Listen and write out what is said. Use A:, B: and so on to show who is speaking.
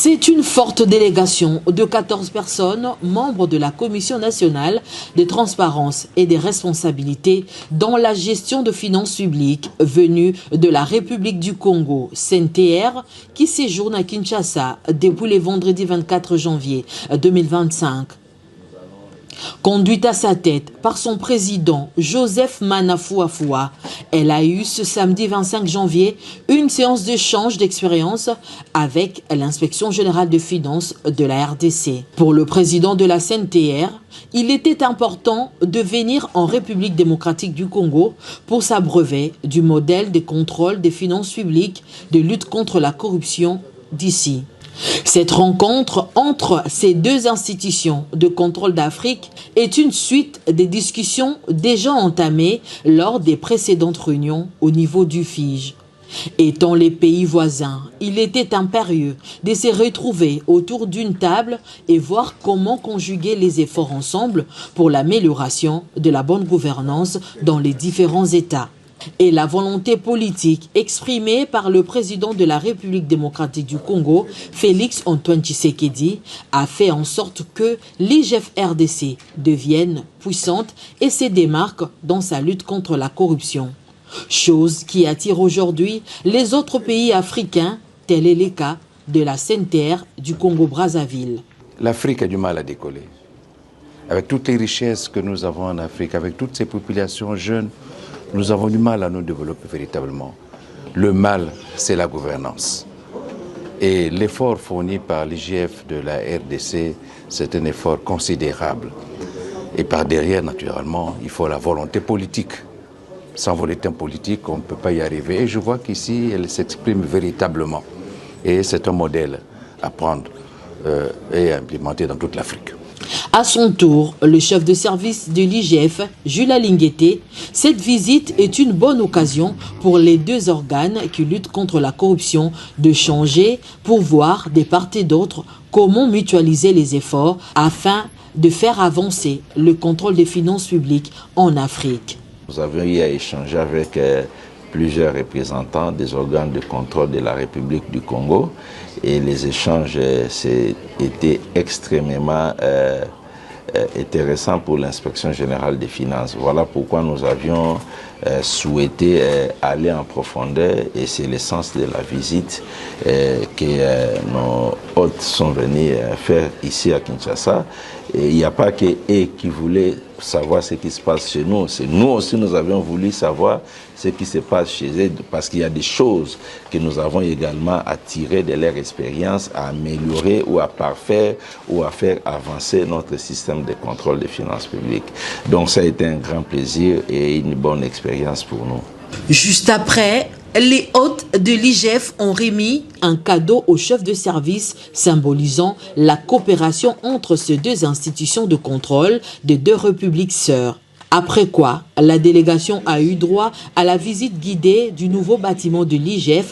A: C'est une forte délégation de 14 personnes, membres de la Commission nationale de transparence et des responsabilités dans la gestion de finances publiques venue de la République du Congo, CNTR, qui séjourne à Kinshasa depuis le vendredi 24 janvier 2025. Conduite à sa tête par son président Joseph Manafouafoua, elle a eu ce samedi 25 janvier une séance d'échange d'expérience avec l'inspection générale de finances de la RDC. Pour le président de la CNTR, il était important de venir en République démocratique du Congo pour s'abreuver du modèle de contrôle des finances publiques de lutte contre la corruption d'ici. Cette rencontre entre ces deux institutions de contrôle d'Afrique est une suite des discussions déjà entamées lors des précédentes réunions au niveau du FIGE. Étant les pays voisins, il était impérieux de se retrouver autour d'une table et voir comment conjuguer les efforts ensemble pour l'amélioration de la bonne gouvernance dans les différents États. Et la volonté politique exprimée par le président de la République démocratique du Congo, Félix Antoine Tshisekedi, a fait en sorte que l'IGF-RDC devienne puissante et se démarque dans sa lutte contre la corruption. Chose qui attire aujourd'hui les autres pays africains, tel est le cas de la CNTR du Congo-Brazzaville.
B: L'Afrique a du mal à décoller. Avec toutes les richesses que nous avons en Afrique, avec toutes ces populations jeunes, nous avons du mal à nous développer véritablement. Le mal, c'est la gouvernance. Et l'effort fourni par l'IGF de la RDC, c'est un effort considérable. Et par derrière, naturellement, il faut la volonté politique. Sans volonté politique, on ne peut pas y arriver. Et je vois qu'ici, elle s'exprime véritablement. Et c'est un modèle à prendre et à implémenter dans toute l'Afrique.
A: À son tour, le chef de service de l'IGF, Jules Alingueté, cette visite est une bonne occasion pour les deux organes qui luttent contre la corruption de changer pour voir de part et d'autre comment mutualiser les efforts afin de faire avancer le contrôle des finances publiques en Afrique.
C: Nous avions eu à échanger avec plusieurs représentants des organes de contrôle de la République du Congo et les échanges étaient extrêmement intéressants pour l'inspection générale des finances. Voilà pourquoi nous avions souhaité aller en profondeur et c'est l'essence de la visite que nos hôtes sont venus faire ici à Kinshasa. Et il n'y a pas que eux qui voulaient savoir ce qui se passe chez nous. C'est nous aussi, nous avions voulu savoir ce qui se passe chez eux parce qu'il y a des choses que nous avons également à tirer de leur expérience, à améliorer ou à parfaire ou à faire avancer notre système de contrôle des finances publiques. Donc ça a été un grand plaisir et une bonne expérience pour nous.
A: Juste après, les hôtes de l'IGF ont remis un cadeau au chef de service symbolisant la coopération entre ces deux institutions de contrôle des deux républiques sœurs. Après quoi, la délégation a eu droit à la visite guidée du nouveau bâtiment de l'IGF